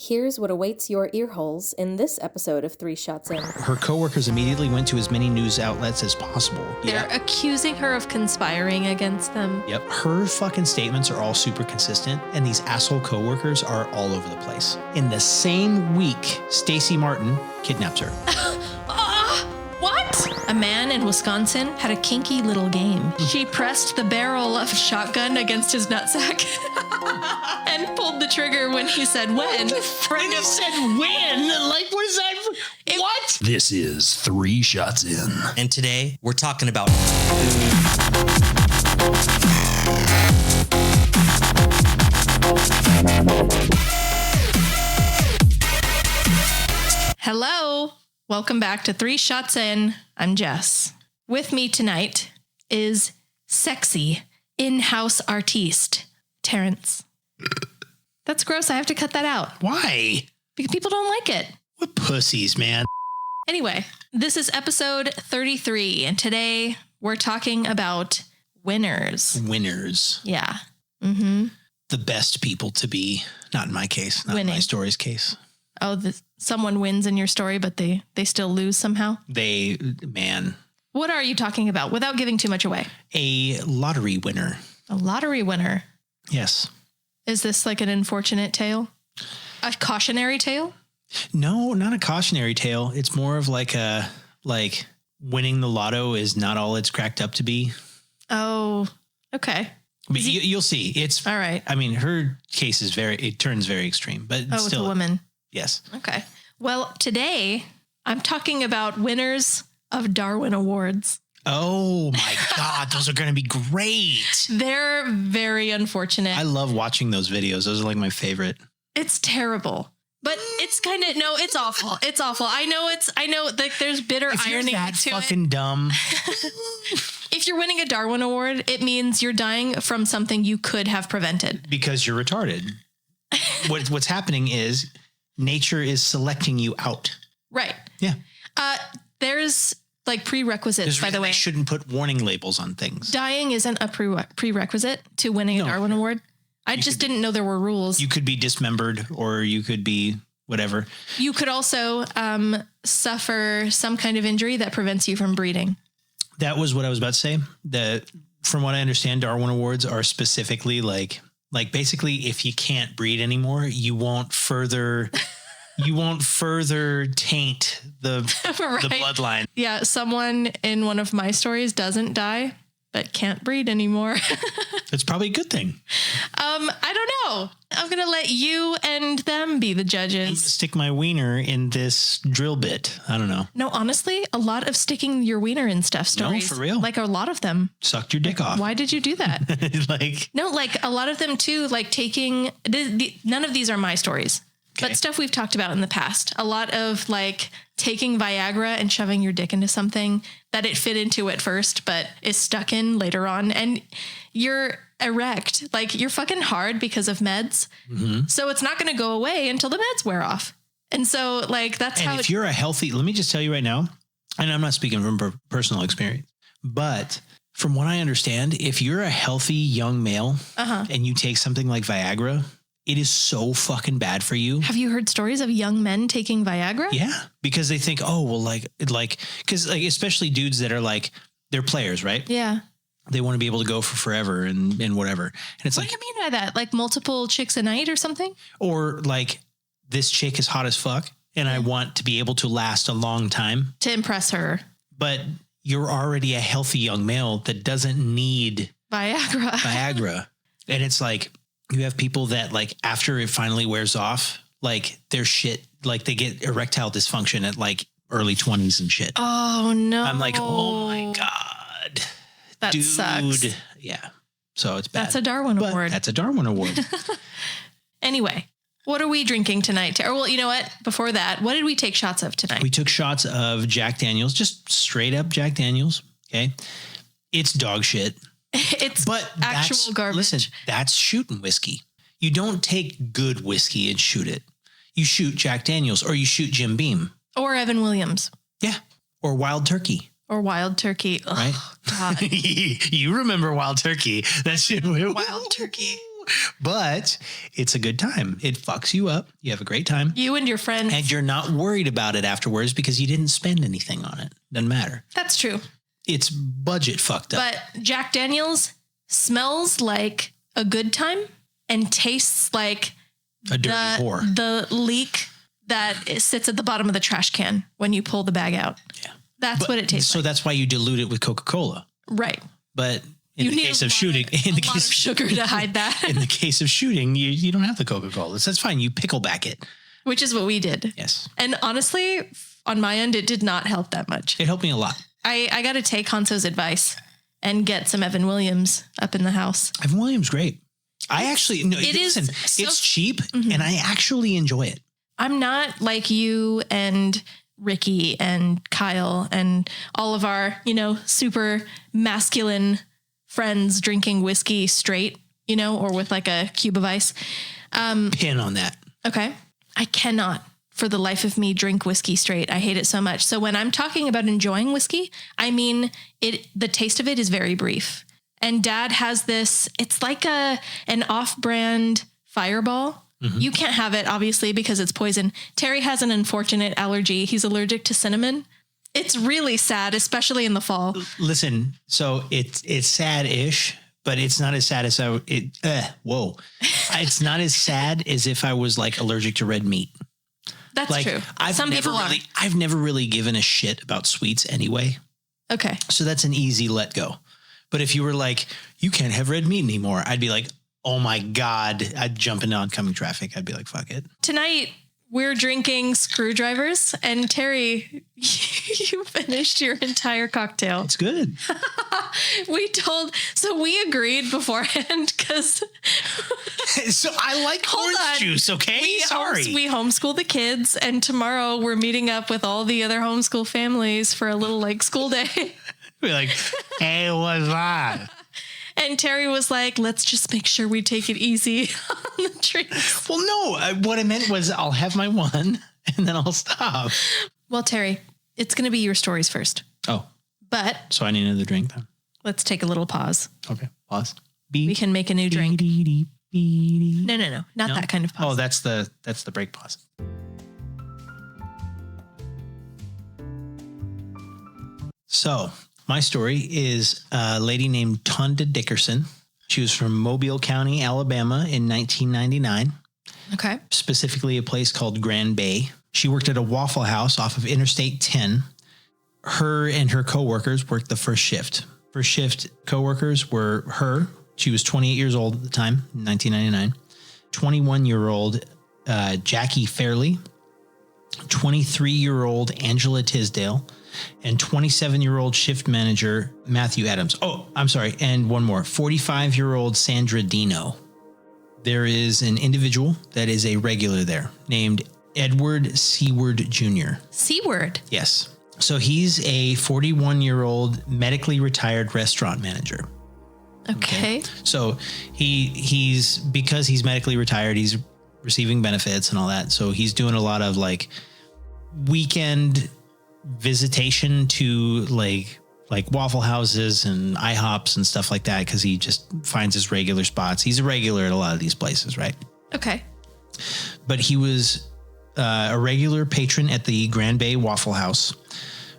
Here's what awaits your earholes in this episode of 3 Shots In. Her coworkers immediately went to as many news outlets as possible. They're accusing her of conspiring against them. Yep. Her fucking statements are all super consistent, and these asshole coworkers are all over the place. In the same week, Stacy Martin kidnaps her. What? A man in Wisconsin had a kinky little game. She pressed the barrel of a shotgun against his nutsack and pulled the trigger when he said when. When he said when? Like, what is that? What? This is 3 Shots In. And today, we're talking about Hello. Welcome back to 3 Shots In. I'm Jess. With me tonight is sexy in-house artiste, Terrence. That's gross. I have to cut that out. Why? Because people don't like it. What pussies, man. Anyway, this is episode 33, and today we're talking about winners. Winners. Yeah. Mm-hmm. The best people to be, not in my case, not in my story's case. Oh, someone wins in your story, but they still lose somehow? Man. What are you talking about without giving too much away? A lottery winner. A lottery winner? Yes. Is this like an unfortunate tale? A cautionary tale? No, not a cautionary tale. It's more of like winning the lotto is not all it's cracked up to be. Oh, okay. But you'll see. It's all right. I mean, her case is it turns very extreme, but still. It's a woman. Yes. Okay. Well, today I'm talking about winners of Darwin Awards. Oh my God. Those are going to be great. They're very unfortunate. I love watching those videos. Those are like my favorite. It's terrible, but it's kind of, no, it's awful. It's awful. I know like there's bitter irony you're that to fucking it. Dumb. If you're winning a Darwin Award, it means you're dying from something you could have prevented. Because you're retarded. What's happening is nature is selecting you out. Right. Yeah. There's like prerequisites, by the way. They shouldn't put warning labels on things. Dying isn't a prerequisite to winning a Darwin Award. I just didn't know there were rules. You could be dismembered or you could be whatever. You could also suffer some kind of injury that prevents you from breeding. That was what I was about to say. From what I understand, Darwin Awards are specifically like basically if you can't breed anymore, you won't further taint the bloodline. Yeah, someone in one of my stories doesn't die, but can't breed anymore. That's probably a good thing. I don't know. I'm going to let you and them be the judges. I'm going to stick my wiener in this drill bit. I don't know. No, honestly, a lot of sticking your wiener in stuff stories. No, for real. Like a lot of them. Sucked your dick off. Why did you do that? Like a lot of them too, like taking, none of these are my stories. Okay. But stuff we've talked about in the past. A lot of like taking Viagra and shoving your dick into something that it fit into at first, but is stuck in later on. And you're erect. Like you're fucking hard because of meds. Mm-hmm. So it's not going to go away until the meds wear off. And so like that's how. If you're a healthy, let me just tell you right now, and I'm not speaking from personal experience, but from what I understand, if you're a healthy young male and you take something like Viagra, it is so fucking bad for you. Have you heard stories of young men taking Viagra? Yeah, because they think, oh, well, because especially dudes that are like, they're players, right? Yeah. They want to be able to go for forever and whatever. And it's what do you mean by that? Like multiple chicks a night or something? Or like this chick is hot as fuck and I want to be able to last a long time. To impress her. But you're already a healthy young male that doesn't need Viagra. And it's like, you have people that like after it finally wears off, like their shit, like they get erectile dysfunction at like early 20s and shit. Oh no. I'm like, oh my God. That sucks. Yeah. So it's bad. That's a Darwin Award. That's a Darwin Award. Anyway, what are we drinking tonight? Or well, you know what? Before that, what did we take shots of tonight? We took shots of Jack Daniels, just straight up Jack Daniels. Okay. It's dog shit. It's actual garbage. Listen, that's shooting whiskey. You don't take good whiskey and shoot it. You shoot Jack Daniels or you shoot Jim Beam. Or Evan Williams. Yeah. Or Wild Turkey. Or Wild Turkey. Right? Oh, God. You remember Wild Turkey. That shit. Wild Turkey. But it's a good time. It fucks you up. You have a great time. You and your friends. And you're not worried about it afterwards because you didn't spend anything on it. Doesn't matter. That's true. It's budget fucked up. But Jack Daniels smells like a good time and tastes like a dirty whore. The leak that sits at the bottom of the trash can when you pull the bag out. Yeah. That's what it tastes like. So that's why you dilute it with Coca-Cola. Right. But in the case of shooting, in the case of sugar to hide that. In the case of shooting, you don't have the Coca-Cola. That's fine. You pickleback it. Which is what we did. Yes. And honestly, on my end, it did not help that much. It helped me a lot. I got to take Hanso's advice and get some Evan Williams up in the house. Evan Williams, great. I actually, no, it's cheap and I actually enjoy it. I'm not like you and Ricky and Kyle and all of our, super masculine friends drinking whiskey straight, or with like a cube of ice. Pin on that. Okay. I cannot for the life of me drink whiskey straight. I hate it so much. So when I'm talking about enjoying whiskey, I mean the taste of it is very brief. And Dad has this, it's like an off-brand Fireball. Mm-hmm. You can't have it, obviously, because it's poison. Terry has an unfortunate allergy. He's allergic to cinnamon. It's really sad, especially in the fall. Listen, so it's sad-ish, but it's not as sad as it's not as sad as if I was like allergic to red meat. That's true. I've never really given a shit about sweets anyway. Okay. So that's an easy let go. But if you were like, you can't have red meat anymore, I'd be like, oh my God, I'd jump into oncoming traffic. I'd be like, fuck it. Tonight, we're drinking Screwdrivers, and Terry, you finished your entire cocktail. It's good. We agreed beforehand because. So I like orange juice, okay? Sorry. We homeschool the kids, and tomorrow we're meeting up with all the other homeschool families for a little school day. We're like, hey, what's that? And Terry was like, let's just make sure we take it easy on the drinks. Well, no, what I meant was I'll have my one and then I'll stop. Well, Terry, it's going to be your stories first. Oh. But. So I need another drink then. Let's take a little pause. Okay. Pause. We can make a new drink. No. Not that kind of pause. Oh, that's the break pause. So my story is a lady named Tonda Dickerson. She was from Mobile County, Alabama in 1999. Okay. Specifically a place called Grand Bay. She worked at a Waffle House off of Interstate 10. Her and her coworkers worked the first shift. First shift coworkers were her. She was 28 years old at the time, in 1999. 21-year-old Jackie Fairley. 23-year-old Angela Tisdale. And 27-year-old shift manager, Matthew Adams. Oh, I'm sorry. And one more, 45-year-old Sandra Dino. There is an individual that is a regular there named Edward Seward Jr. Seward? Yes. So he's a 41-year-old medically retired restaurant manager. Okay. So he's because he's medically retired, he's receiving benefits and all that. So he's doing a lot of weekend visitation to like Waffle Houses and IHOPs and stuff like that because he just finds his regular spots. He's a regular at a lot of these places, right? Okay. But he was a regular patron at the Grand Bay Waffle House,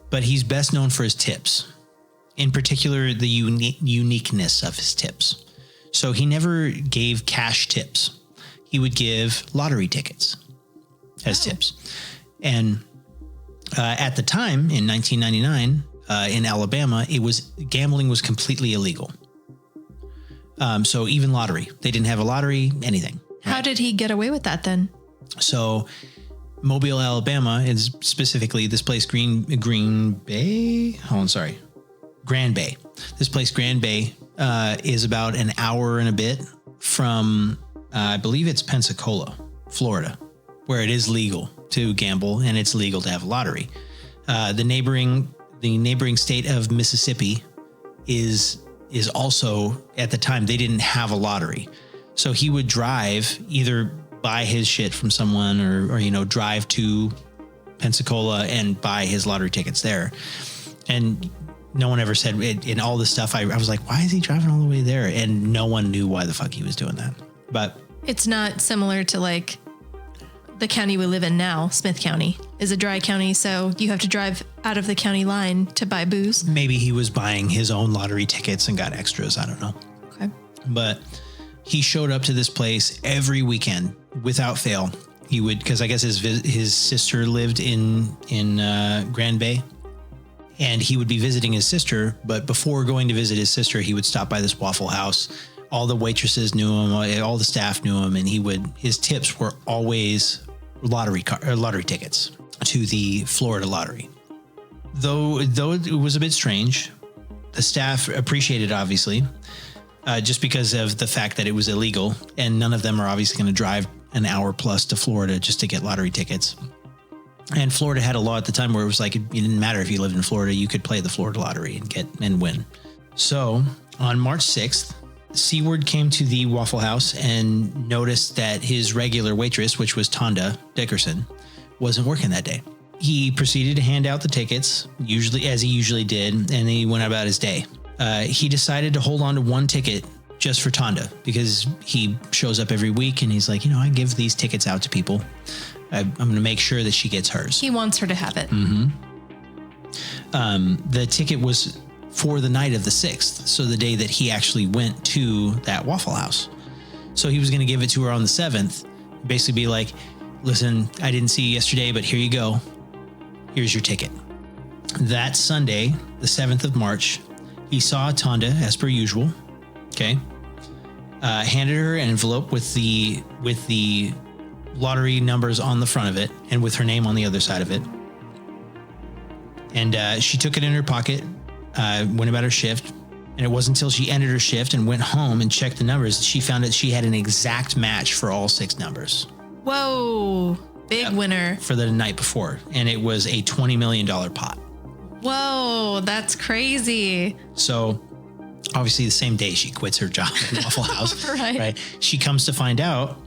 but he's best known for his tips, in particular the uniqueness of his tips. So he never gave cash tips. He would give lottery tickets as tips. And at the time in 1999 in Alabama, gambling was completely illegal. So even lottery, they didn't have a lottery, anything. How did he get away with that then? So Mobile, Alabama is specifically this place, Grand Bay. This place, Grand Bay, is about an hour and a bit from, I believe it's Pensacola, Florida, where it is legal to gamble and it's legal to have a lottery. The neighboring state of Mississippi is also, at the time, they didn't have a lottery. So he would drive, either buy his shit from someone or drive to Pensacola and buy his lottery tickets there. And no one ever said in all this stuff. I was like, why is he driving all the way there? And no one knew why the fuck he was doing that. But it's not similar to like the county we live in now. Smith County is a dry county, so you have to drive out of the county line to buy booze. Maybe he was buying his own lottery tickets and got extras. I don't know. Okay. But he showed up to this place every weekend without fail. He would, because I guess his sister lived in Grand Bay, and he would be visiting his sister. But before going to visit his sister, he would stop by this Waffle House. All the waitresses knew him, all the staff knew him, and his tips were always lottery tickets to the Florida lottery. Though it was a bit strange, the staff appreciated it, obviously, just because of the fact that it was illegal, and none of them are obviously going to drive an hour plus to Florida just to get lottery tickets. And Florida had a law at the time where it was like, it didn't matter if you lived in Florida, you could play the Florida lottery and win. So on March 6th, Seward came to the Waffle House and noticed that his regular waitress, which was Tonda Dickerson, wasn't working that day. He proceeded to hand out the tickets, as he usually did, and then he went about his day. He decided to hold on to one ticket just for Tonda because he shows up every week and he's like, I give these tickets out to people. I'm going to make sure that she gets hers. He wants her to have it. Mm-hmm. The ticket was for the night of the 6th, so the day that he actually went to that Waffle House. So he was going to give it to her on the 7th, basically be like, listen, I didn't see you yesterday, but here you go. Here's your ticket. That Sunday, the 7th of March, he saw Tonda as per usual. Okay. Handed her an envelope with the lottery numbers on the front of it and with her name on the other side of it. And she took it in her pocket, went about her shift. And it wasn't until she ended her shift and went home and checked the numbers that she found that she had an exact match for all 6 numbers. Whoa. Big winner. For the night before. And it was a $20 million pot. Whoa, that's crazy. So obviously the same day she quits her job at Waffle House. Right. She comes to find out.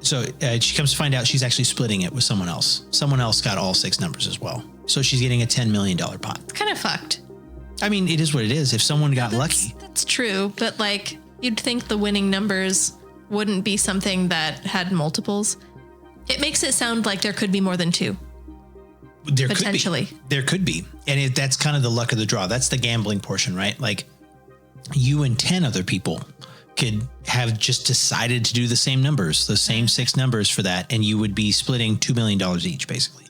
She's actually splitting it with someone else. Someone else got all 6 numbers as well. So she's getting a $10 million pot. It's kind of fucked. I mean, it is what it is. If someone got lucky. That's true. But like, you'd think the winning numbers wouldn't be something that had multiples. It makes it sound like there could be more than 2. There potentially. Could be. There could be. And that's kind of the luck of the draw. That's the gambling portion, right? Like you and 10 other people could have just decided to do the same numbers, the same 6 numbers for that. And you would be splitting $2 million each, basically.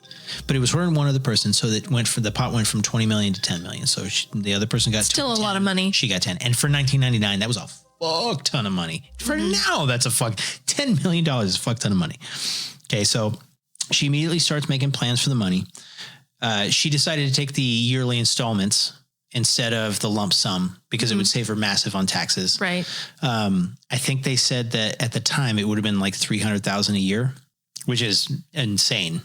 But it was her and one other person. So the pot went from 20 million to 10 million. So the other person got still a lot of money. She got 10. And for 1999, that was a fuck ton of money. For now, that's $10 million is a fuck ton of money. Okay. So she immediately starts making plans for the money. She decided to take the yearly installments instead of the lump sum because it would save her massive on taxes. Right. I think they said that at the time it would have been like $300,000 a year, which is insane,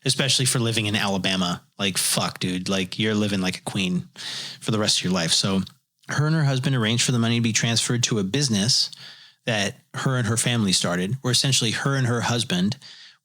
especially for living in Alabama. Like, fuck, dude, like you're living like a queen for the rest of your life. So her and her husband arranged for the money to be transferred to a business that her and her family started, where essentially her and her husband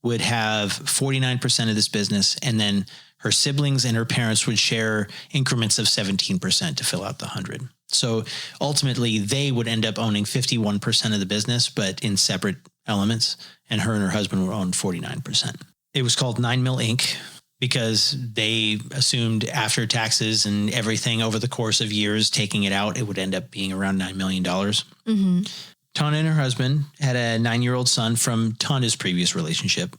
would have 49% of this business, and then her siblings and her parents would share increments of 17% to fill out the 100. So ultimately, they would end up owning 51% of the business, but in separate elements, and her husband would own 49%. It was called 9 Mil Inc. because they assumed after taxes and everything over the course of years, taking it out, it would end up being around $9 million. Mm-hmm. Tana and her husband had a 9-year-old son from Tana's previous relationship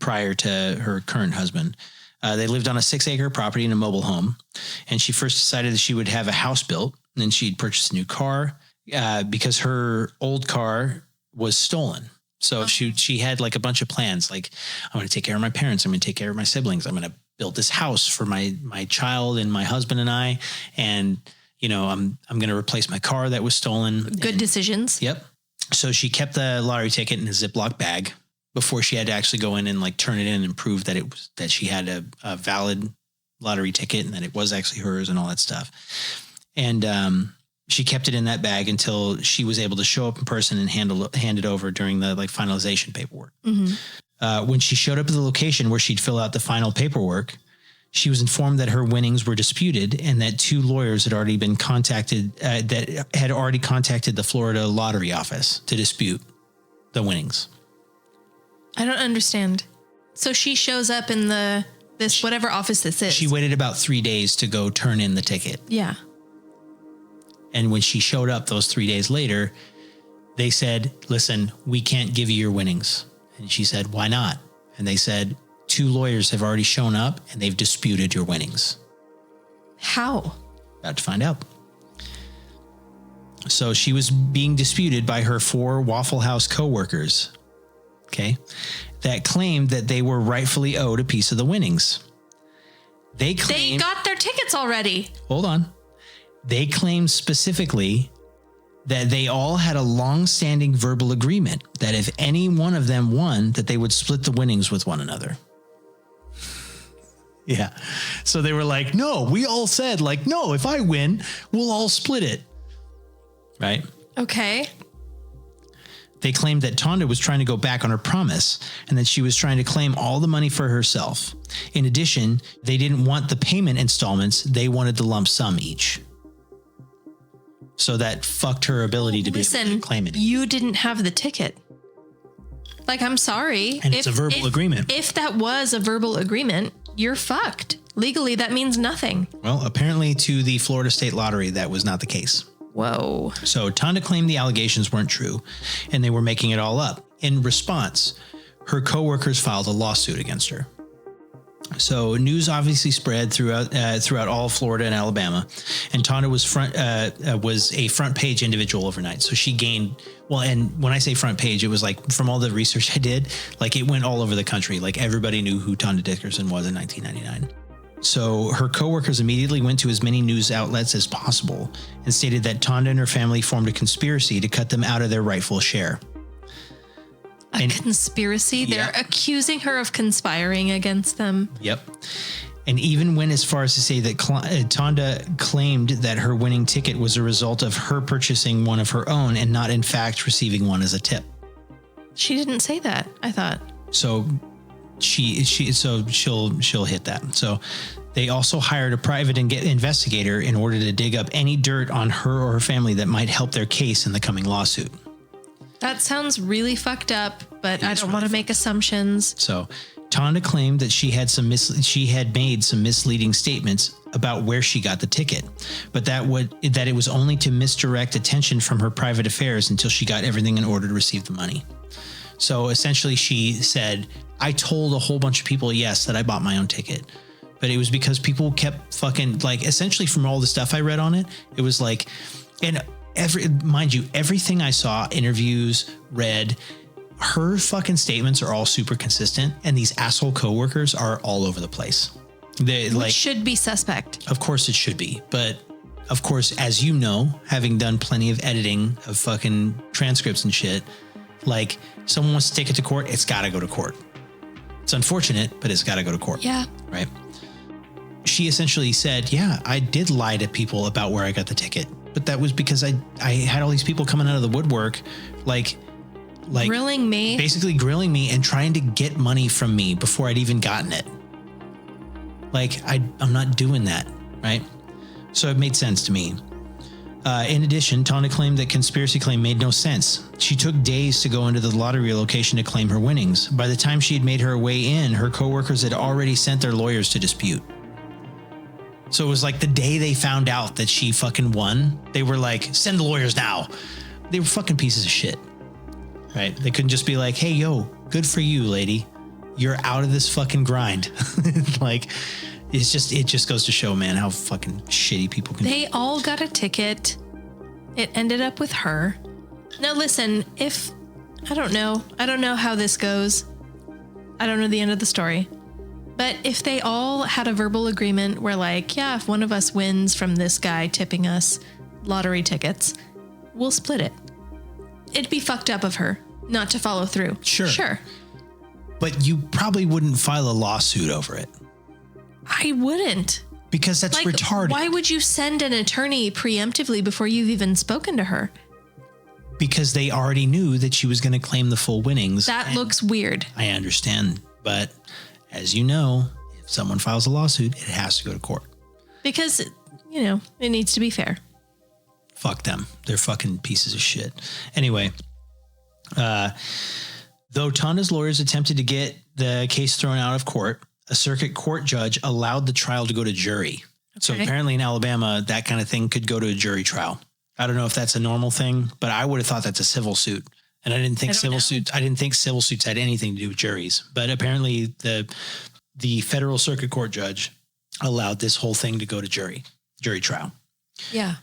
prior to her current husband. They lived on a 6-acre property in a mobile home. And she first decided that she would have a house built. And then she'd purchase a new car because her old car was stolen. So she had like a bunch of plans. Like, I'm going to take care of my parents. I'm going to take care of my siblings. I'm going to build this house for my child and my husband and I. And I'm going to replace my car that was stolen. Good decisions. Yep. So she kept the lottery ticket in a Ziploc bag before she had to actually go in and like turn it in and prove that she had a valid lottery ticket and that it was actually hers and all that stuff. And she kept it in that bag until she was able to show up in person and hand it over during the like finalization paperwork. Mm-hmm. When she showed up at the location where she'd fill out the final paperwork, She was informed that her winnings were disputed and that 2 lawyers had already been contacted, that had already contacted the Florida lottery office to dispute the winnings. I don't understand. So she shows up in this whatever office this is. She waited about 3 days to go turn in the ticket. Yeah. And when she showed up those 3 days later, they said, listen, we can't give you your winnings. And she said, why not? And they said, 2 lawyers have already shown up and they've disputed your winnings. How? About to find out. So she was being disputed by her 4 Waffle House co-workers, okay, that claimed that they were rightfully owed a piece of the winnings. They got their tickets already. Hold on. They claimed specifically that they all had a long-standing verbal agreement that if any one of them won, that they would split the winnings with one another. Yeah. So they were like, no, we all said like, no, if I win, we'll all split it. Right? Okay. They claimed that Tonda was trying to go back on her promise and that she was trying to claim all the money for herself. In addition, they didn't want the payment installments. They wanted the lump sum each. So that fucked her ability to be able to claim it. You didn't have the ticket. Like, I'm sorry. And it's a verbal agreement. If that was a verbal agreement, you're fucked. Legally, that means nothing. Well, apparently to the Florida State Lottery, that was not the case. Whoa. So Tonda claimed the allegations weren't true and they were making it all up. In response, her coworkers filed a lawsuit against her. So news obviously spread throughout all Florida and Alabama, and Tonda was a front page individual overnight. So she gained, well, and when I say front page, it was like from all the research I did, like it went all over the country. Like everybody knew who Tonda Dickerson was in 1999. So her coworkers immediately went to as many news outlets as possible and stated that Tonda and her family formed a conspiracy to cut them out of their rightful share. A conspiracy? They're accusing her of conspiring against them. Yep. And even went as far as to say that Tonda claimed that her winning ticket was a result of her purchasing one of her own and not in fact receiving one as a tip. She didn't say that, I thought. So she'll hit that. So they also hired a private investigator in order to dig up any dirt on her or her family that might help their case in the coming lawsuit. That sounds really fucked up, but I don't want to make assumptions. So Tonda claimed that she had made some misleading statements about where she got the ticket, but that it was only to misdirect attention from her private affairs until she got everything in order to receive the money. So essentially she said, I told a whole bunch of people, yes, that I bought my own ticket, but it was because people kept fucking like, essentially from all the stuff I read on it, it was like, and mind you, everything I saw, interviews, read, her fucking statements are all super consistent, and these asshole coworkers are all over the place. Which should be suspect. Of course it should be, but of course, as you know, having done plenty of editing of fucking transcripts and shit, like someone wants to take it to court, it's got to go to court. It's unfortunate, but it's got to go to court. Yeah. Right. She essentially said, yeah, I did lie to people about where I got the ticket. But that was because I had all these people coming out of the woodwork, like grilling me, basically grilling me and trying to get money from me before I'd even gotten it. Like I'm not doing that. Right. So it made sense to me. In addition, Tonda claimed that conspiracy claim made no sense. She took days to go into the lottery location to claim her winnings. By the time she had made her way in, her coworkers had already sent their lawyers to dispute. So it was like the day they found out that she fucking won, they were like, send the lawyers now. They were fucking pieces of shit, right? They couldn't just be like, hey, yo, good for you, lady. You're out of this fucking grind. Like, it just goes to show, man, how fucking shitty people can be. They all got a ticket. It ended up with her. Now listen, I don't know how this goes. I don't know the end of the story. But if they all had a verbal agreement where like, yeah, if one of us wins from this guy tipping us lottery tickets, we'll split it. It'd be fucked up of her not to follow through. Sure. But you probably wouldn't file a lawsuit over it. I wouldn't. Because that's retarded. Why would you send an attorney preemptively before you've even spoken to her? Because they already knew that she was going to claim the full winnings. That looks weird. I understand, but as you know, someone files a lawsuit, it has to go to court. Because, it needs to be fair. Fuck them. They're fucking pieces of shit. Anyway, though Tonda's lawyers attempted to get the case thrown out of court, a circuit court judge allowed the trial to go to jury. Okay. So apparently in Alabama, that kind of thing could go to a jury trial. I don't know if that's a normal thing, but I would have thought that's a civil suit. And I didn't think civil suits had anything to do with juries. But apparently the federal circuit court judge allowed this whole thing to go to jury trial. Yeah.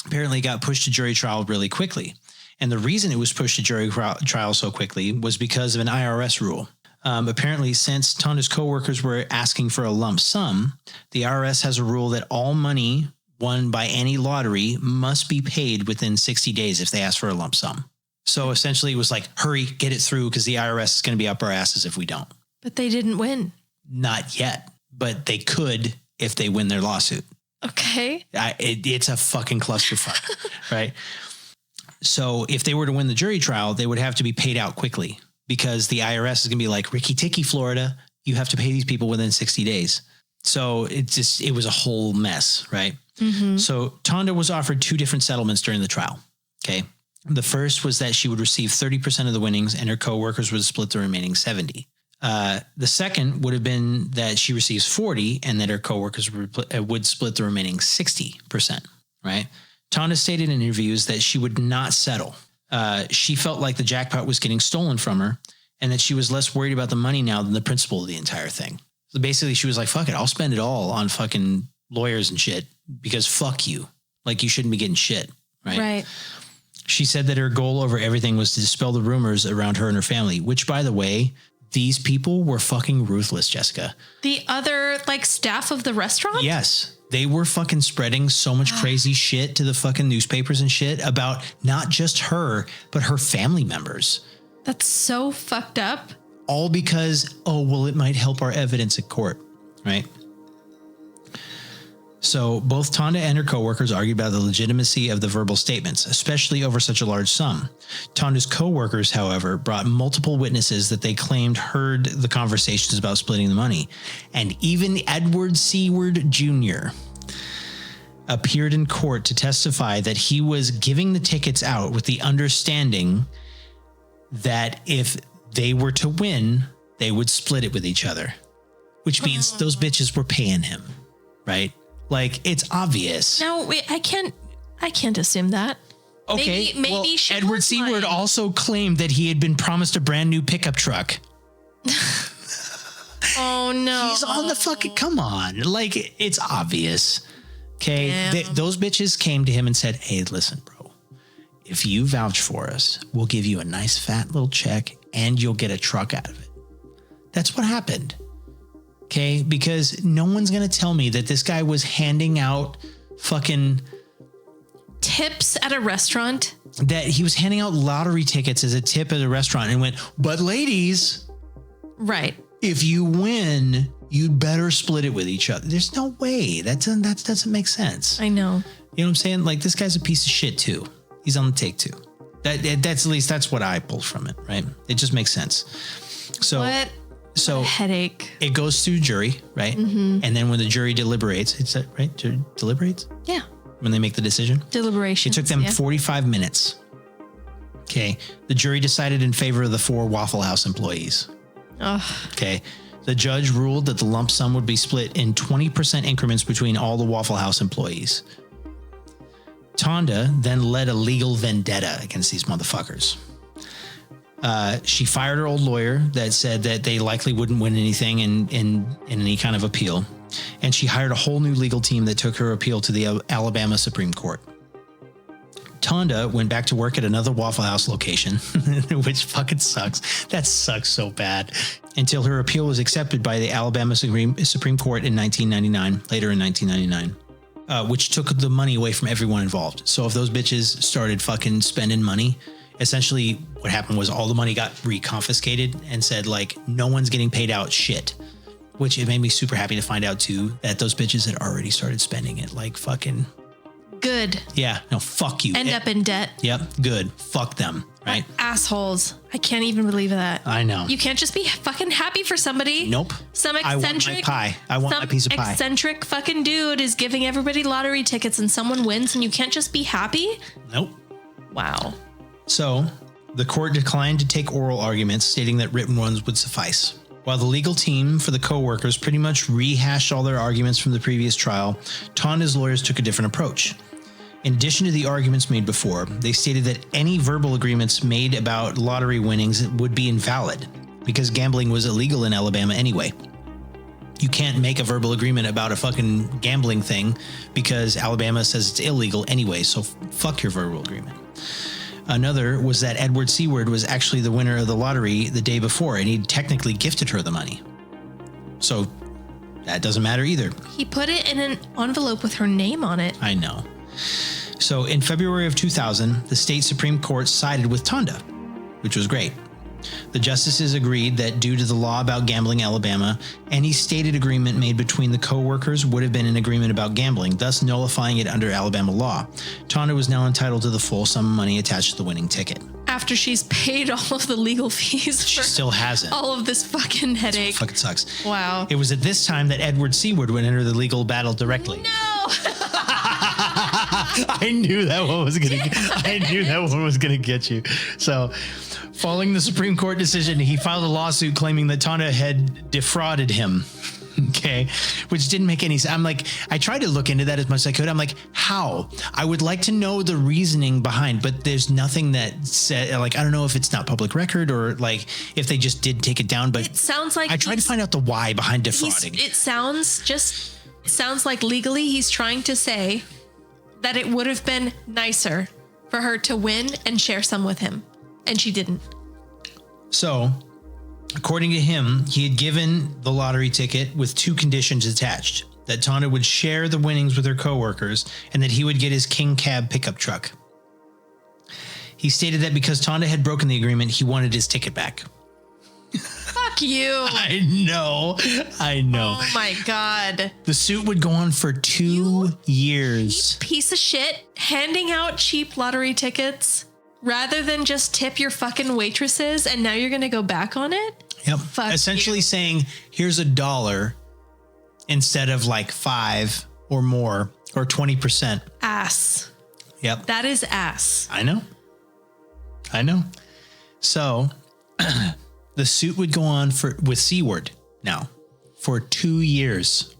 Apparently it got pushed to jury trial really quickly. And the reason it was pushed to jury trial so quickly was because of an IRS rule. Apparently, since Tonda's coworkers were asking for a lump sum, the IRS has a rule that all money won by any lottery must be paid within 60 days if they ask for a lump sum. So essentially it was like, hurry, get it through because the IRS is going to be up our asses if we don't. But they didn't win. Not yet, but they could if they win their lawsuit. Okay. It's a fucking clusterfuck, right? So if they were to win the jury trial, they would have to be paid out quickly because the IRS is going to be like, Ricky Ticky, Florida, you have to pay these people within 60 days. So it was a whole mess, right? Mm-hmm. So Tonda was offered 2 different settlements during the trial. Okay. The first was that she would receive 30% of the winnings and her coworkers would split the remaining 70. The second would have been that she receives 40 and that her coworkers would split the remaining 60%, right? Tonda stated in interviews that she would not settle. She felt like the jackpot was getting stolen from her and that she was less worried about the money now than the principle of the entire thing. So basically she was like, fuck it, I'll spend it all on fucking lawyers and shit because fuck you. Like you shouldn't be getting shit, right? Right. She said that her goal over everything was to dispel the rumors around her and her family, which by the way, these people were fucking ruthless, Jessica. The other staff of the restaurant? Yes. They were fucking spreading so much crazy shit to the fucking newspapers and shit about not just her, but her family members. That's so fucked up. All because, it might help our evidence at court, right? So both Tonda and her coworkers argued about the legitimacy of the verbal statements, especially over such a large sum. Tonda's coworkers, however, brought multiple witnesses that they claimed heard the conversations about splitting the money. And even Edward Seward Jr. appeared in court to testify that he was giving the tickets out with the understanding that if they were to win, they would split it with each other, which means those bitches were paying him, right? Like, it's obvious. No, wait, I can't assume that. Okay. Maybe she Edward Seward also claimed that he had been promised a brand new pickup truck. Oh, no. He's on the fucking, come on. Like, it's obvious. Okay. Those bitches came to him and said, hey, listen, bro, if you vouch for us, we'll give you a nice fat little check and you'll get a truck out of it. That's what happened. Okay, because no one's going to tell me that this guy was handing out fucking tips at a restaurant. That he was handing out lottery tickets as a tip at a restaurant and went, but ladies, right? If you win, you'd better split it with each other. There's no way. That doesn't make sense. I know. You know what I'm saying? Like, this guy's a piece of shit too. He's on the take too. That's at least that's what I pulled from it, right? It just makes sense. So. What? So headache. It goes through jury, right? Mm-hmm. And then when the jury deliberates, it's that right? Deliberates? Yeah. When they make the decision? Deliberation. It took them 45 minutes. Okay. The jury decided in favor of the 4 Waffle House employees. Oh. Okay. The judge ruled that the lump sum would be split in 20% increments between all the Waffle House employees. Tonda then led a legal vendetta against these motherfuckers. She fired her old lawyer that said that they likely wouldn't win anything in any kind of appeal. And she hired a whole new legal team that took her appeal to the Alabama Supreme Court. Tonda went back to work at another Waffle House location, which fucking sucks. That sucks so bad. Until her appeal was accepted by the Alabama Supreme Court in 1999, later in 1999, which took the money away from everyone involved. So if those bitches started fucking spending money, essentially what happened was all the money got reconfiscated and said, like, no one's getting paid out shit, which it made me super happy to find out too, that those bitches had already started spending it like fucking Good. Yeah. No, fuck you. End up in debt. Yep. Good. Fuck them. Right. Assholes. I can't even believe that. I know. You can't just be fucking happy for somebody. Nope. Some eccentric I want my piece of pie. Eccentric fucking dude is giving everybody lottery tickets and someone wins and you can't just be happy? Nope. Wow. So the court declined to take oral arguments, stating that written ones would suffice. While the legal team for the co-workers pretty much rehashed all their arguments from the previous trial, Tonda's lawyers took a different approach. In addition to the arguments made before, they stated that any verbal agreements made about lottery winnings would be invalid because gambling was illegal in Alabama anyway. You can't make a verbal agreement about a fucking gambling thing because Alabama says it's illegal anyway, so fuck your verbal agreement. Another was that Edward Seward was actually the winner of the lottery the day before, and he technically gifted her the money. So that doesn't matter either. He put it in an envelope with her name on it. I know. So in February of 2000, the state Supreme Court sided with Tonda, which was great. The justices agreed that due to the law about gambling in Alabama, any stated agreement made between the co-workers would have been an agreement about gambling, thus nullifying it under Alabama law. Tonda was now entitled to the full sum of money attached to the winning ticket. After she's paid all of the legal fees She still hasn't. all of this fucking headache. Fucking sucks. Wow. It was at this time that Edward Seward would enter the legal battle directly. No! I knew that one was gonna get you. So, following the Supreme Court decision, he filed a lawsuit claiming that Tonda had defrauded him. Okay, which didn't make any sense. I'm like, I tried to look into that as much as I could. I'm like, how? I would like to know the reasoning behind, but there's nothing that said, like, I don't know if it's not public record or like if they just did take it down. But it sounds like I tried to find out the why behind defrauding. It sounds like legally he's trying to say that it would have been nicer for her to win and share some with him, and she didn't. So, according to him, he had given the lottery ticket with two conditions attached: that Tonda would share the winnings with her coworkers and that he would get his King Cab pickup truck. He stated that because Tonda had broken the agreement, he wanted his ticket back. Fuck you. I know. Oh my God. The suit would go on for 2 years. Piece of shit, handing out cheap lottery tickets rather than just tip your fucking waitresses, and now you're going to go back on it? Yep. Fuck Essentially you. saying, here's $1 instead of like 5 or more or 20%. Ass. Yep. That is ass. I know. So the suit would go on with Seward now for 2 years.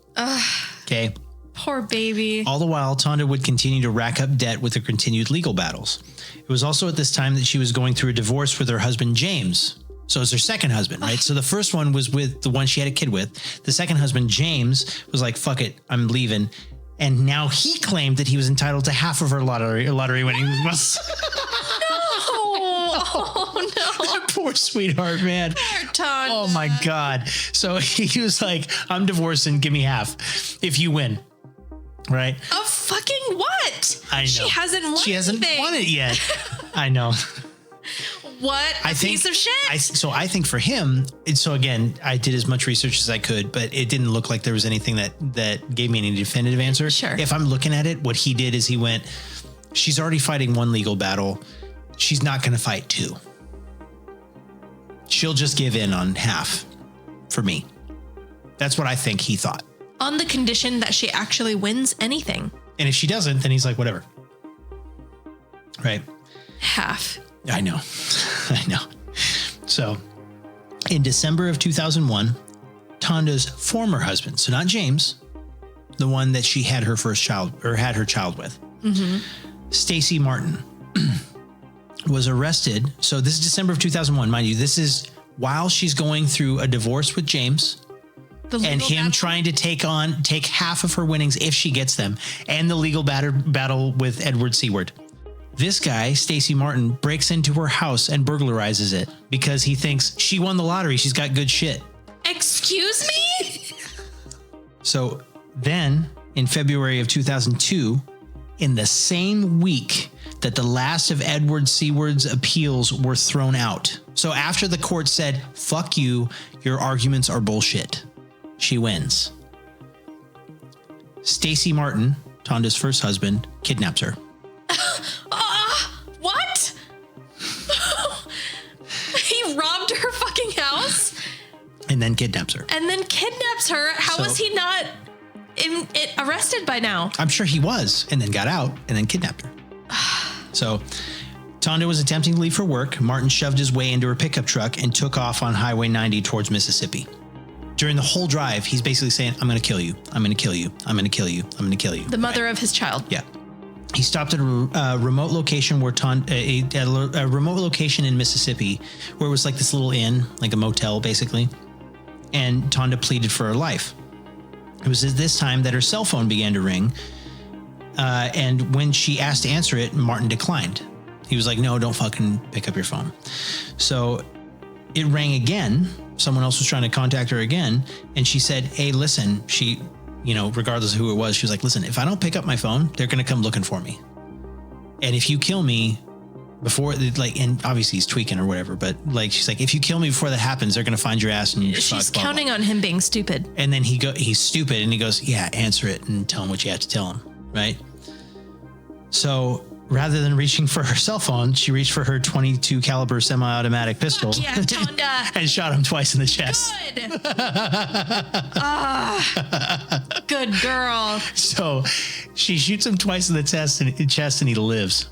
Okay. Poor baby. All the while, Tonda would continue to rack up debt with her continued legal battles. It was also at this time that she was going through a divorce with her husband, James. So it's her second husband, right? So the first one was with the one she had a kid with. The second husband, James, was like, fuck it, I'm leaving. And now he claimed that he was entitled to half of her lottery winning. Oh, no. Poor sweetheart, man. Poor Tonda. Oh, my God. So he was like, I'm divorcing. Give me half if you win. Right? Of fucking what? I know. She hasn't won it yet. I know. What a piece of shit. So I think for him, so again, I did as much research as I could, but it didn't look like there was anything that gave me any definitive answer. Sure. If I'm looking at it, what he did is he went, she's already fighting one legal battle. She's not going to fight two. She'll just give in on half for me. That's what I think he thought. On the condition that she actually wins anything. And if she doesn't, then he's like, whatever. Right. Half. I know. So in December of 2001, Tonda's former husband, so not James, the one that she had her first child or had her child with, Stacy Martin, was arrested. So this is December of 2001, mind you. This is while she's going through a divorce with James and him trying to take half of her winnings if she gets them, and the legal battle with Edward Seward. This guy, Stacy Martin, breaks into her house and burglarizes it because he thinks she won the lottery. She's got good shit. Excuse me? So then in February of 2002, in the same week that the last of Edward Seward's appeals were thrown out. So after the court said, fuck you, your arguments are bullshit, she wins. Stacy Martin Tonda's first husband, kidnaps her. What? He robbed her fucking house? And then kidnaps her. How was he not arrested by now? I'm sure he was, and then got out, and then kidnapped her. So Tonda was attempting to leave for work. Martin shoved his way into her pickup truck and took off on Highway 90 towards Mississippi. During the whole drive, he's basically saying, I'm going to kill you. I'm going to kill you. I'm going to kill you. I'm going to kill you. The mother of his child. Yeah. He stopped at a remote location where a remote location in Mississippi where it was like this little inn, like a motel, basically. And Tonda pleaded for her life. It was at this time that her cell phone began to ring. And when she asked to answer it, Martin declined. He was like, no, don't fucking pick up your phone. So it rang again. Someone else was trying to contact her again. And she said, hey, listen, regardless of who it was, she was like, listen, if I don't pick up my phone, they're going to come looking for me. And if you kill me before, and obviously he's tweaking or whatever, but she's like, if you kill me before that happens, they're going to find your ass. And she's counting on him being stupid. And then he's stupid. And he goes, yeah, answer it and tell him what you have to tell him. Right. So rather than reaching for her cell phone, she reached for her .22 caliber semi-automatic pistol. Fuck yeah, Tonda. And shot him twice in the chest. Good. Good girl. So she shoots him twice in the chest and he lives.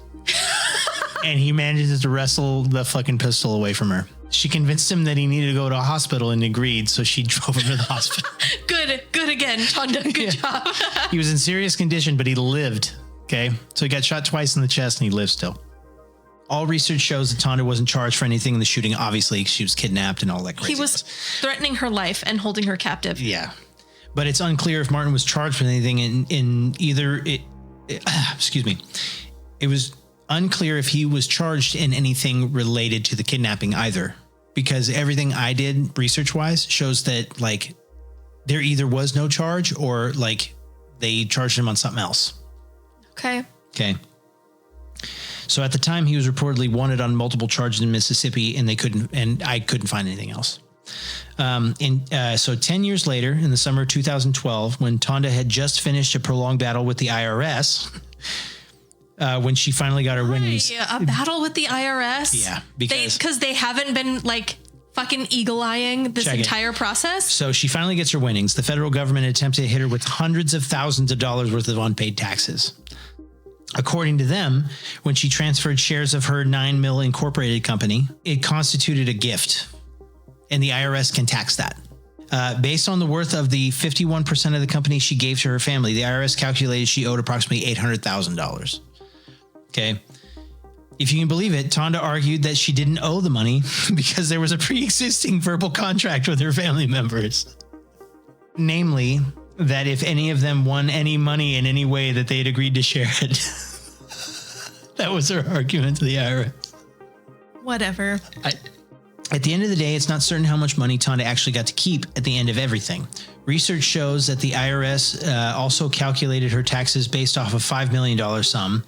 And he manages to wrestle the fucking pistol away from her. She convinced him that he needed to go to a hospital and agreed, so she drove him to the hospital. Good again, Tonda. Good job. He was in serious condition, but he lived. Okay, so he got shot twice in the chest and he lives still. All research shows that Tonda wasn't charged for anything in the shooting. Obviously, she was kidnapped and all that crazy. He was threatening her life and holding her captive. Yeah, but it's unclear if Martin was charged with anything in either. Excuse me. It was unclear if he was charged in anything related to the kidnapping either, because everything I did research-wise shows that there either was no charge or they charged him on something else. Okay. So at the time, he was reportedly wanted on multiple charges in Mississippi, and I couldn't find anything else. So 10 years later, in the summer of 2012, when Tonda had just finished a prolonged battle with the IRS, when she finally got her winnings. A battle with the IRS? Yeah. Because they haven't been fucking eagle-eyeing this entire process? So she finally gets her winnings. The federal government attempted to hit her with hundreds of thousands of dollars worth of unpaid taxes. According to them, when she transferred shares of her 9 Mill Incorporated company, it constituted a gift, and the IRS can tax that. Based on the worth of the 51% of the company she gave to her family, the IRS calculated she owed approximately $800,000. Okay. If you can believe it, Tonda argued that she didn't owe the money because there was a pre-existing verbal contract with her family members. Namely, that if any of them won any money in any way that they had agreed to share it. That was her argument to the IRS. Whatever. At the end of the day, it's not certain how much money Tonda actually got to keep at the end of everything. Research shows that the IRS also calculated her taxes based off a $5 million sum.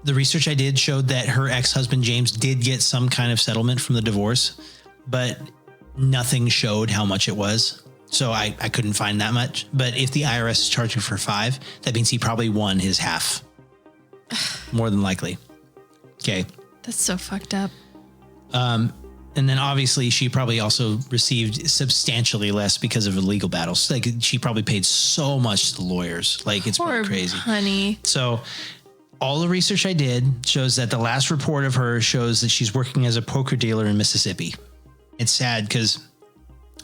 The research I did showed that her ex-husband, James, did get some kind of settlement from the divorce, but nothing showed how much it was. So I couldn't find that much. But if the IRS is charging for $5, that means he probably won his half. More than likely. Okay. That's so fucked up. And then obviously she probably also received substantially less because of illegal battles. She probably paid so much to the lawyers. It's Poor crazy. Honey. So all the research I did shows that the last report of her shows that she's working as a poker dealer in Mississippi. It's sad because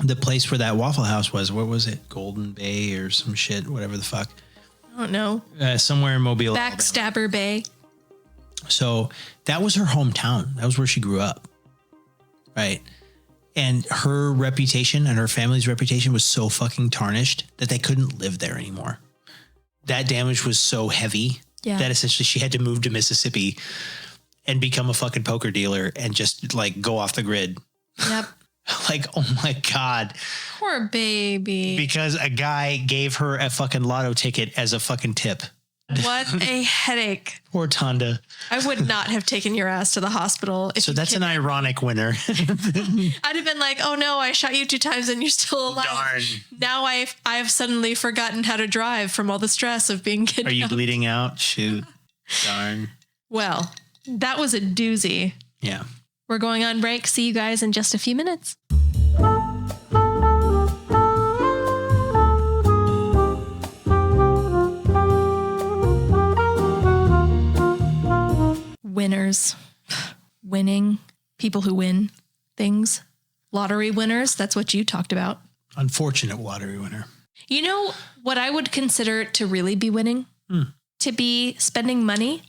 the place where that Waffle House was, what was it? Golden Bay or some shit, whatever the fuck. I don't know. Somewhere in Mobile, Backstabber Alabama. Bay. So that was her hometown. That was where she grew up. Right. And her reputation and her family's reputation was so fucking tarnished that they couldn't live there anymore. That damage was so heavy that essentially she had to move to Mississippi and become a fucking poker dealer and just go off the grid. Yep. Oh my God. Poor baby. Because a guy gave her a fucking lotto ticket as a fucking tip. What a headache. Poor Tonda. I would not have taken your ass to the hospital. So that's an ironic winner. I'd have been like, oh no, I shot you 2 times and you're still alive. Darn. Now I've suddenly forgotten how to drive from all the stress of being kidnapped. Are you bleeding out? Shoot. Darn. Well, that was a doozy. Yeah. We're going on break. See you guys in just a few minutes. Winners, winning, people who win things, lottery winners. That's what you talked about. Unfortunate lottery winner. You know what I would consider to really be winning? To be spending money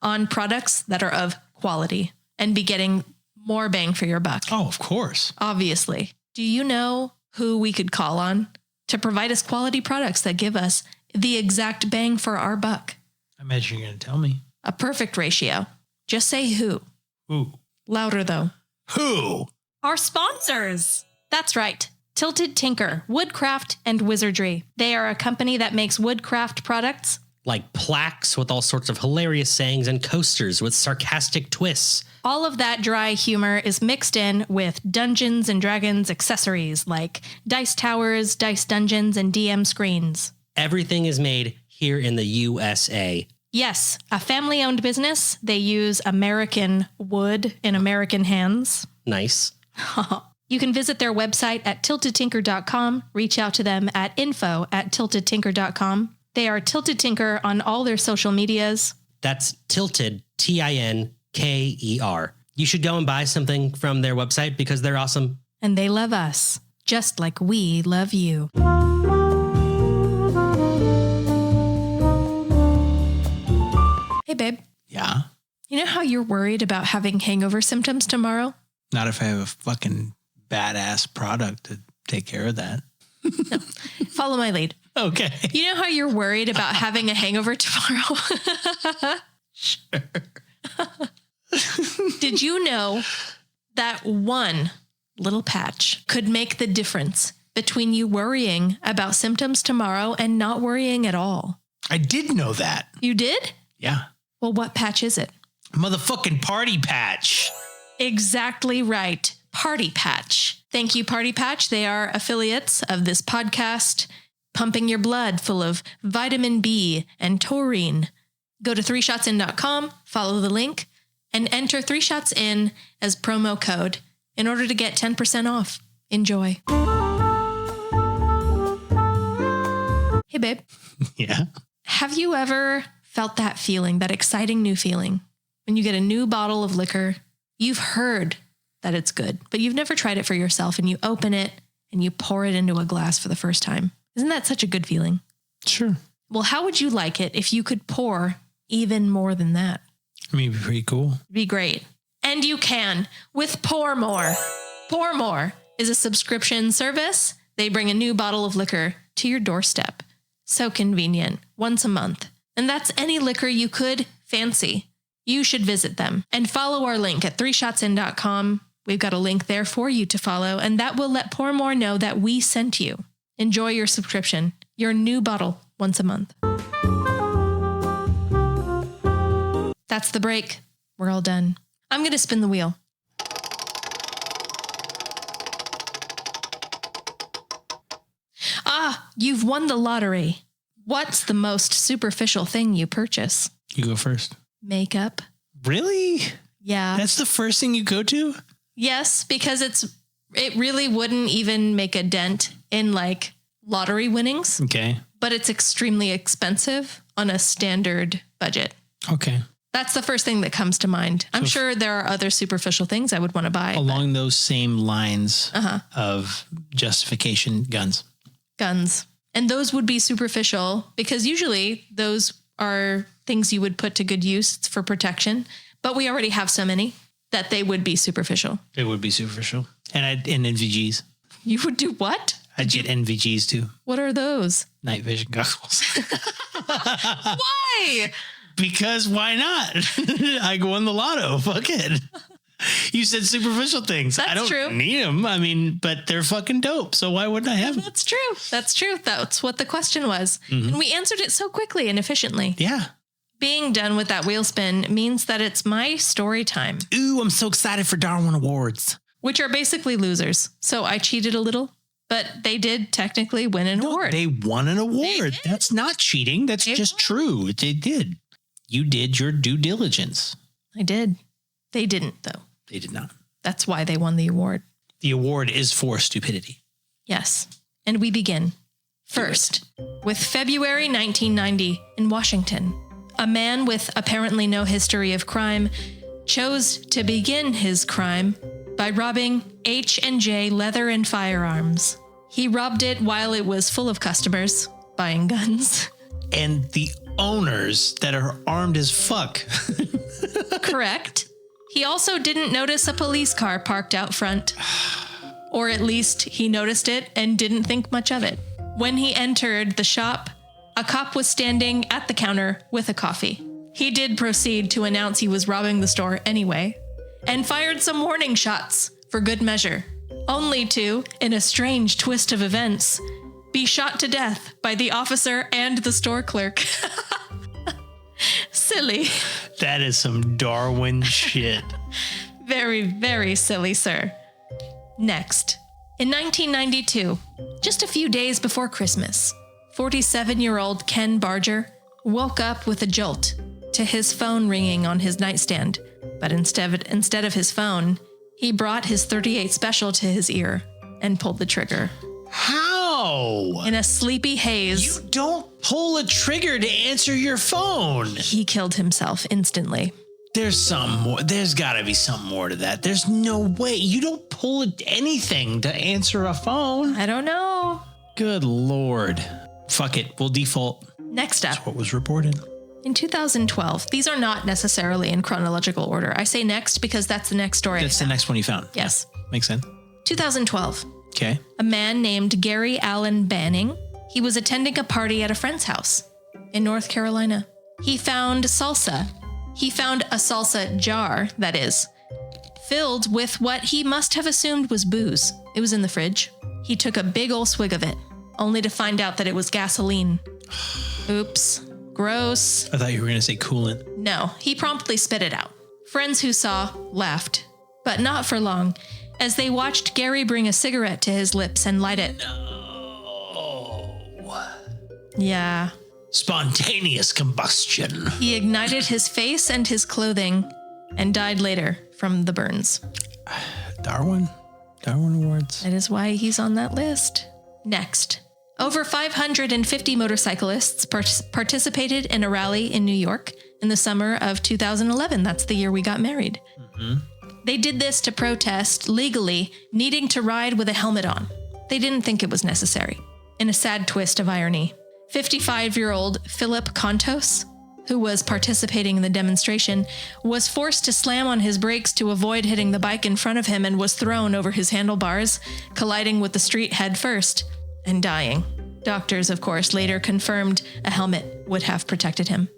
on products that are of quality and be getting more bang for your buck. Oh, of course. Obviously. Do you know who we could call on to provide us quality products that give us the exact bang for our buck? I imagine you're going to tell me. A perfect ratio. Just say who. Who? Louder, though. Who? Our sponsors. That's right. Tilted Tinker, Woodcraft and Wizardry. They are a company that makes woodcraft products like plaques with all sorts of hilarious sayings and coasters with sarcastic twists. All of that dry humor is mixed in with Dungeons and Dragons accessories like dice towers, dice dungeons, and DM screens. Everything is made here in the USA. Yes, a family-owned business. They use American wood in American hands. Nice. You can visit their website at tiltedtinker.com. Reach out to them at info@tiltedtinker.com. They are Tilted Tinker on all their social medias. That's Tilted, Tinker. You should go and buy something from their website because they're awesome. And they love us, just like we love you. Hey, babe. Yeah? You know how you're worried about having hangover symptoms tomorrow? Not if I have a fucking badass product to take care of that. No. Follow my lead. Okay. You know how you're worried about having a hangover tomorrow? Sure. Did you know that one little patch could make the difference between you worrying about symptoms tomorrow and not worrying at all? I did know that. You did? Yeah. Well, what patch is it? Motherfucking Party Patch. Exactly right. Party Patch. Thank you, Party Patch. They are affiliates of this podcast, pumping your blood full of vitamin B and taurine. Go to 3shotsin.com, follow the link, and enter 3ShotsIn as promo code in order to get 10% off. Enjoy. Hey, babe. Yeah. Have you ever felt that feeling, that exciting new feeling, when you get a new bottle of liquor? You've heard that it's good, but you've never tried it for yourself, and you open it and you pour it into a glass for the first time. Isn't that such a good feeling? Sure. Well, how would you like it if you could pour even more than that? I mean, it'd be pretty cool. It'd be great. And you can with Pour More. Pour More is a subscription service. They bring a new bottle of liquor to your doorstep. So convenient. Once a month. And that's any liquor you could fancy. You should visit them and follow our link at 3shotsin.com. We've got a link there for you to follow, and that will let Pour More know that we sent you. Enjoy your subscription, your new bottle once a month. That's the break. We're all done. I'm going to spin the wheel. Ah, you've won the lottery. What's the most superficial thing you purchase? You go first. Makeup. Really? Yeah. That's the first thing you go to? Yes, because it really wouldn't even make a dent in like lottery winnings. Okay. But it's extremely expensive on a standard budget. Okay. That's the first thing that comes to mind. I'm sure there are other superficial things I would want to buy. Along those same lines of justification, guns. Guns. And those would be superficial because usually those are things you would put to good use for protection. But we already have so many that they would be superficial. It would be superficial. And NVGs. You would do what? I'd get NVGs too. What are those? Night vision goggles. Why? Because why not? I won the lotto. Fuck it. You said superficial things. That's I don't true. need them. I mean, but they're fucking dope. So why wouldn't I have them? That's true. That's true. That's what the question was. And we answered it so quickly and efficiently. Yeah. Being done with that wheel spin means that it's my story time. Ooh, I'm so excited for Darwin Awards. Which are basically losers. So I cheated a little, but they did technically win an award. They won an award. That's not cheating. That's just true. They did. You did your due diligence. I did. They didn't, though. They did not. That's why they won the award. The award is for stupidity. Yes. And we begin. First, with February 1990 in Washington. A man with apparently no history of crime chose to begin his crime by robbing H&J Leather and Firearms. He robbed it while it was full of customers buying guns. And the owners that are armed as fuck. Correct. He also didn't notice a police car parked out front. Or at least he noticed it and didn't think much of it. When he entered the shop, a cop was standing at the counter with a coffee. He did proceed to announce he was robbing the store anyway, and fired some warning shots for good measure, only to, in a strange twist of events, be shot to death by the officer and the store clerk. Silly. That is some Darwin shit. Very, very silly, sir. Next, in 1992, just a few days before Christmas, 47-year-old Ken Barger woke up with a jolt to his phone ringing on his nightstand. But instead of his phone, he brought his .38 Special to his ear and pulled the trigger. How? In a sleepy haze, You don't pull a trigger to answer your phone. he killed himself instantly. There's some more. There's got to be something more to that. There's no way. You don't pull anything to answer a phone. I don't know. Good Lord. Fuck it. We'll default. Next up, What was reported? in 2012, these are not necessarily in chronological order. I say next because that's the next story. That's the next one you found. Yes. Makes sense. 2012. Okay. A man named Gary Allen Banning. He was attending a party at a friend's house in North Carolina. He found salsa. He found a salsa jar, that is, filled with what he must have assumed was booze. It was in the fridge. He took a big ol' swig of it, only to find out that it was gasoline. Oops. Gross. I thought you were going to say coolant. No, he promptly spit it out. Friends who saw laughed, but not for long, as they watched Gary bring a cigarette to his lips and light it. No. Yeah. Spontaneous combustion. He ignited his face and his clothing and died later from the burns. Darwin Awards. That is why he's on that list. Next. Over 550 motorcyclists participated in a rally in New York in the summer of 2011. That's the year we got married. They did this to protest legally needing to ride with a helmet on. They didn't think it was necessary. In a sad twist of irony, 55-year-old Philip Contos, who was participating in the demonstration, was forced to slam on his brakes to avoid hitting the bike in front of him and was thrown over his handlebars, colliding with the street head first and dying. Doctors, of course, later confirmed a helmet would have protected him.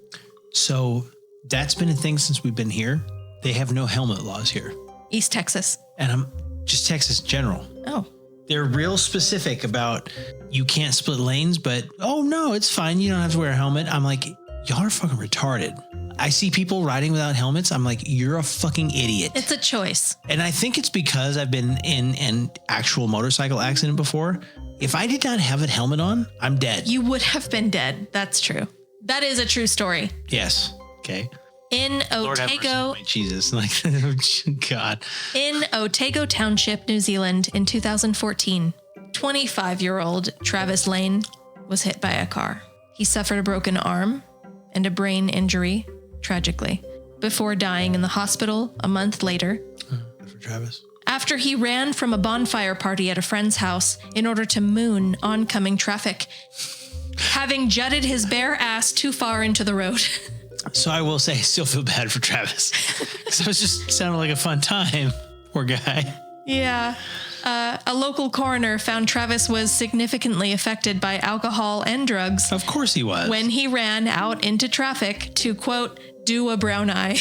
So that's been a thing since we've been here. They have no helmet laws here. East Texas. And I'm just Texas in general. Oh. They're real specific about you can't split lanes, but oh no, it's fine. You don't have to wear a helmet. I'm like, y'all are fucking retarded. I see people riding without helmets. I'm like, you're a fucking idiot. It's a choice. And I think it's because I've been in an actual motorcycle accident before. If I did not have a helmet on, I'm dead. You would have been dead. That's true. That is a true story. Yes. Okay. In Lord have mercy, Otago, my Jesus. Like, God. in Otago Township, New Zealand, in 2014, 25-year-old Travis Lane was hit by a car. He suffered a broken arm and a brain injury, tragically, before dying in the hospital a month later. Good for Travis. After he ran from a bonfire party at a friend's house in order to moon oncoming traffic, having jutted his bare ass too far into the road. So I will say, I still feel bad for Travis. Because it was just sounded like a fun time. Poor guy. Yeah. A local coroner found Travis was significantly affected by alcohol and drugs Of course he was. when he ran out into traffic to, quote, do a brown eye.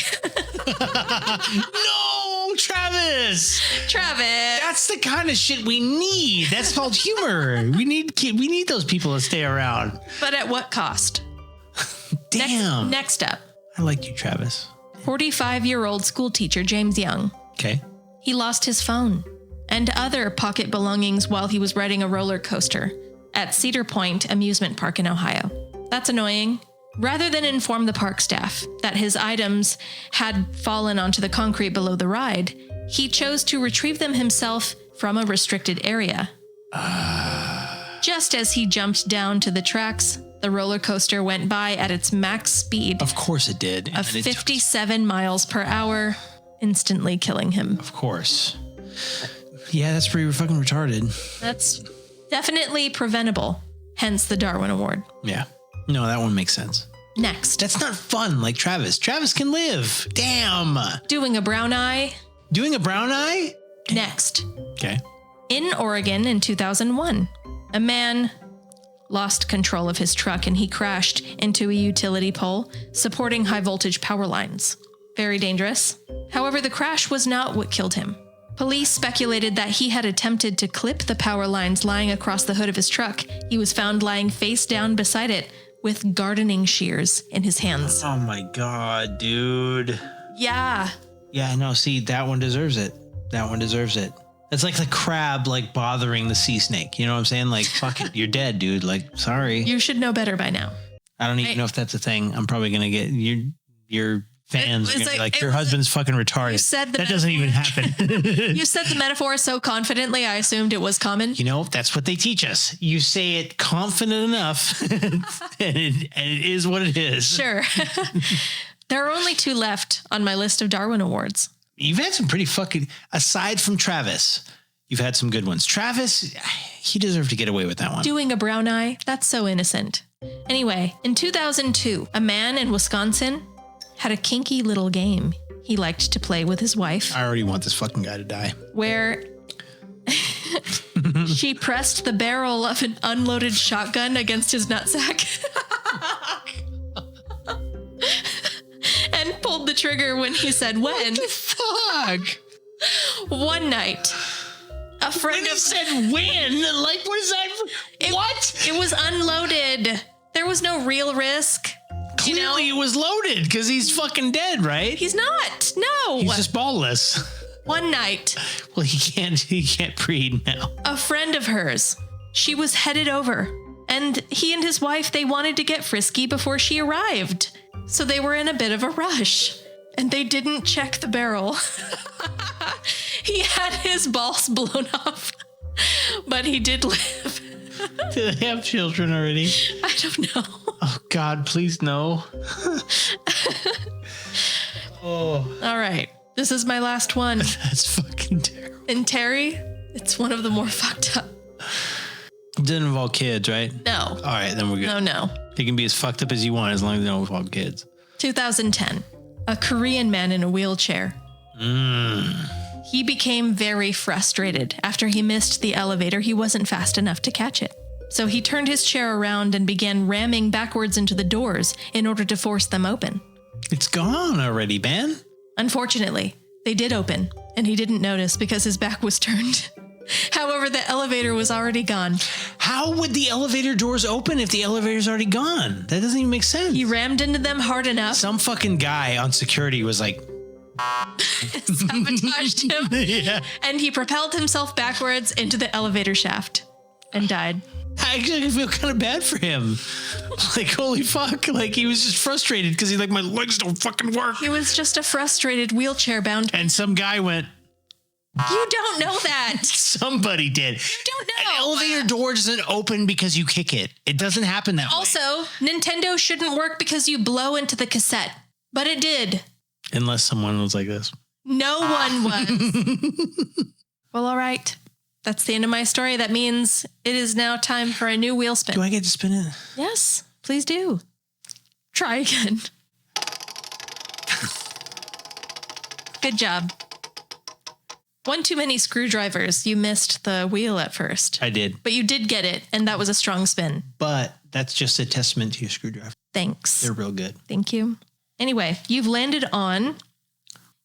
No, Travis. Travis. That's the kind of shit we need. That's called humor. We need those people to stay around. But at what cost? Damn. Next up. I like you, Travis. 45-year-old school teacher James Young. Okay. He lost his phone and other pocket belongings while he was riding a roller coaster at Cedar Point Amusement Park in Ohio. That's annoying. Rather than inform the park staff that his items had fallen onto the concrete below the ride, he chose to retrieve them himself from a restricted area. Just as he jumped down to the tracks, the roller coaster went by at its max speed. Of course it did. Of 57 miles per hour, instantly killing him. Of course. Yeah, that's pretty fucking retarded. That's definitely preventable, hence the Darwin Award. Yeah. No, that one makes sense. Next. That's not fun like Travis. Travis can live. Damn. Doing a brown eye. Doing a brown eye? Next. Okay. In Oregon in 2001, a man lost control of his truck and he crashed into a utility pole supporting high voltage power lines. Very dangerous. However, the crash was not what killed him. Police speculated that he had attempted to clip the power lines lying across the hood of his truck. He was found lying face down beside it with gardening shears in his hands. Oh my God, dude. Yeah. Yeah, no, see, that one deserves it. That one deserves it. It's like the crab, like, bothering the sea snake. You know what I'm saying? Like, fuck it, you're dead, dude. Like, sorry. You should know better by now. I don't even know if that's a thing. I'm probably going to get your fans are gonna be like, your husband's fucking retarded. You said that doesn't even happen. You said the metaphor so confidently, I assumed it was common. You know, that's what they teach us. You say it confident enough, and it is what it is. Sure. There are only 2 left on my list of Darwin Awards. You've had some pretty fucking, aside from Travis, you've had some good ones. Travis, he deserved to get away with that one. Doing a brown eye, that's so innocent. Anyway, in 2002, a man in Wisconsin had a kinky little game he liked to play with his wife. I already want this fucking guy to die. Where she pressed the barrel of an unloaded shotgun against his nutsack. And pulled the trigger when he said when. What the fuck? One night, a friend When he said when? Like, what is that? What? It was unloaded. There was no real risk. Clearly it was loaded because he's fucking dead, right? He's not. No. He's just ballless. One night. Well, he can't breathe now. A friend of hers. She was headed over. And he and his wife, they wanted to get frisky before she arrived. So they were in a bit of a rush. And they didn't check the barrel. He had his balls blown off. But he did live. Do they have children already? I don't know. Oh, God, please no. Oh. All right. This is my last one. That's fucking terrible. And Terry, it's one of the more fucked up. It doesn't involve kids, right? No. All right, then we're good. No. They can be as fucked up as you want as long as they don't involve kids. 2010. A Korean man in a wheelchair. He became very frustrated after he missed the elevator. He wasn't fast enough to catch it. So he turned his chair around and began ramming backwards into the doors in order to force them open. It's gone already, man. Unfortunately, they did open, and he didn't notice because his back was turned. However, the elevator was already gone. How would the elevator doors open if the elevator's already gone? That doesn't even make sense. He rammed into them hard enough. Some fucking guy on security was like... sabotaged him. Yeah. And he propelled himself backwards into the elevator shaft and died. I actually feel kind of bad for him. Like, holy fuck. Like, he was just frustrated because he's like, my legs don't fucking work. He was just a frustrated wheelchair-bound man. And some guy went... You don't know that. Somebody did. You don't know. An elevator door doesn't open because you kick it. It doesn't happen that way. Also, Nintendo shouldn't work because you blow into the cassette. But it did. Unless someone was like this. No one was. Well, all right. That's the end of my story. That means it is now time for a new wheel spin. Do I get to spin it? Yes, please do. Try again. Good job. One too many screwdrivers. You missed the wheel at first. I did. But you did get it, and that was a strong spin. But that's just a testament to your screwdriver. Thanks. They're real good. Thank you. Anyway, you've landed on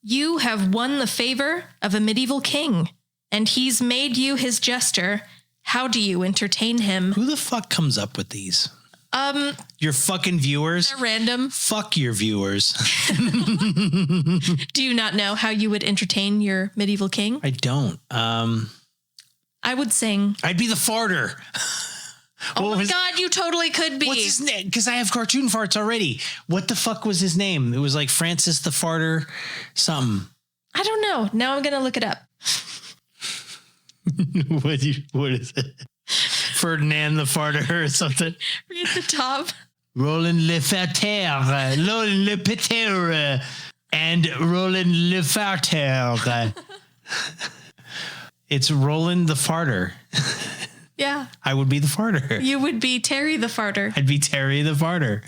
You have won the favor of a medieval king, and he's made you his jester. How do you entertain him? Who the fuck comes up with these? Your fucking viewers. They're random. Fuck your viewers. Do you not know how you would entertain your medieval king? I don't. I would sing. I'd be the farter. Oh my God, you totally could be. What's his name? Because I have cartoon farts already. What the fuck was his name? It was like Francis the Farter something. I don't know. Now I'm going to look it up. What is it? Ferdinand the Farter or something? Read the top. Roland Le Farter, Roland Le Peter, and Roland Le Farter. It's Roland the Farter. Yeah. I would be the farter. You would be Terry the farter. I'd be Terry the farter.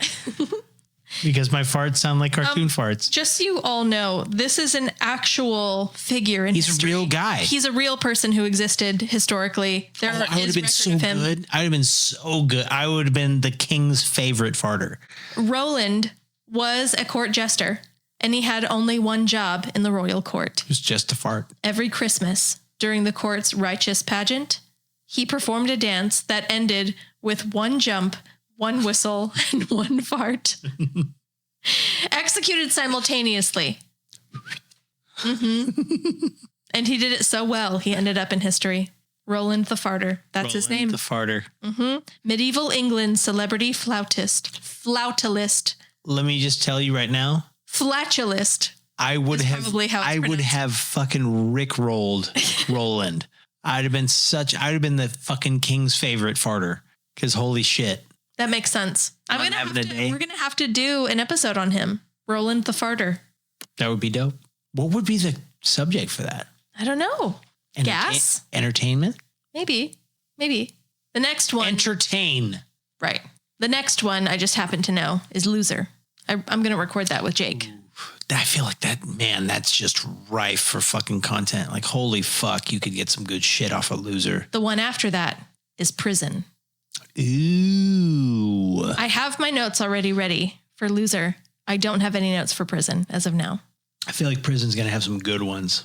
Because my farts sound like cartoon farts. Just so you all know, this is an actual figure in history. He's a real guy. He's a real person who existed historically. I would have been so good. I would have been so good. I would have been the king's favorite farter. Roland was a court jester, and he had only one job in the royal court. It was just a fart. Every Christmas, during the court's righteous pageant, he performed a dance that ended with one jump, one whistle, and one fart. Executed simultaneously. Mm-hmm. And he did it so well, he ended up in history. Roland the Farter. That's his name. The farter. Mm-hmm. Medieval England celebrity flautalist. Let me just tell you right now. Flatulist. I would have fucking rickrolled Roland. I'd have been the fucking king's favorite farter. Because holy shit. That makes sense. We're going to have to do an episode on him. Roland the Farter. That would be dope. What would be the subject for that? I don't know. Gas? Entertainment? Maybe. The next one. Entertain. Right. The next one I just happen to know is Loser. I'm going to record that with Jake. I feel like that's just rife for fucking content. Like, holy fuck, you could get some good shit off a Loser. The one after that is Prison. Ooh. I have my notes already ready for Loser. I don't have any notes for Prison as of now. I feel like Prison's going to have some good ones.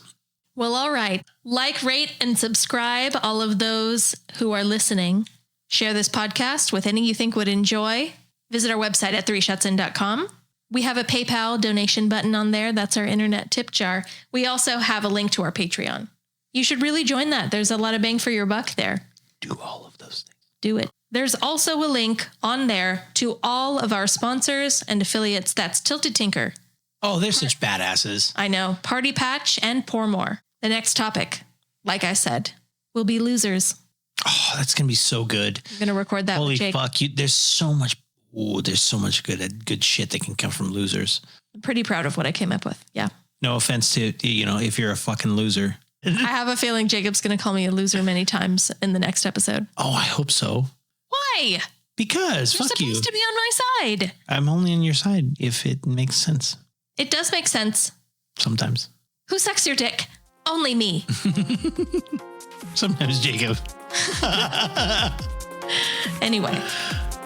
Well, all right. Like, rate, and subscribe, all of those who are listening. Share this podcast with any you think would enjoy. Visit our website at 3shotsin.com. We have a PayPal donation button on there. That's our internet tip jar. We also have a link to our Patreon. You should really join that. There's a lot of bang for your buck there. Do all of those things. Do it. There's also a link on there to all of our sponsors and affiliates. That's Tilted Tinker. Oh, they're such badasses. I know. Party Patch and Pour More. The next topic, like I said, will be Losers. Oh, that's going to be so good. I'm going to record that with Jake. Holy fuck. There's so much good shit that can come from Losers. I'm pretty proud of what I came up with. Yeah. No offense to, if you're a fucking loser. I have a feeling Jacob's going to call me a loser many times in the next episode. Oh, I hope so. Why? Because You're fuck you. You're supposed to be on my side. I'm only on your side if it makes sense. It does make sense. Sometimes. Who sucks your dick? Only me. Sometimes Jacob. Anyway,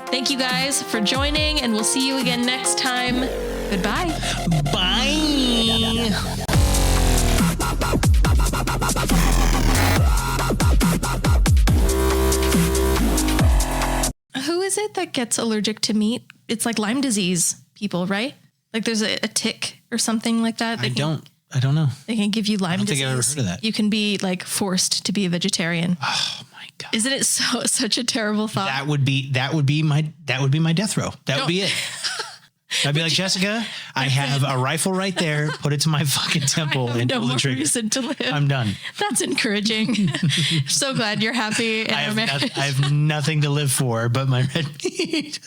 thank you guys for joining, and we'll see you again next time. Goodbye. Bye. Who is it that gets allergic to meat? It's like Lyme disease people, right? Like there's a tick or something like that. I don't know. They can give you Lyme disease. I don't think I've ever heard of that. You can be like forced to be a vegetarian. Oh my God. Isn't it such a terrible thought? That would be my death row. That would be it. I'd be like, Jessica, I have a rifle right there. Put it to my fucking temple and pull the trigger. Reason to live. I'm done. That's encouraging. So glad you're happy. I have nothing to live for but my red meat.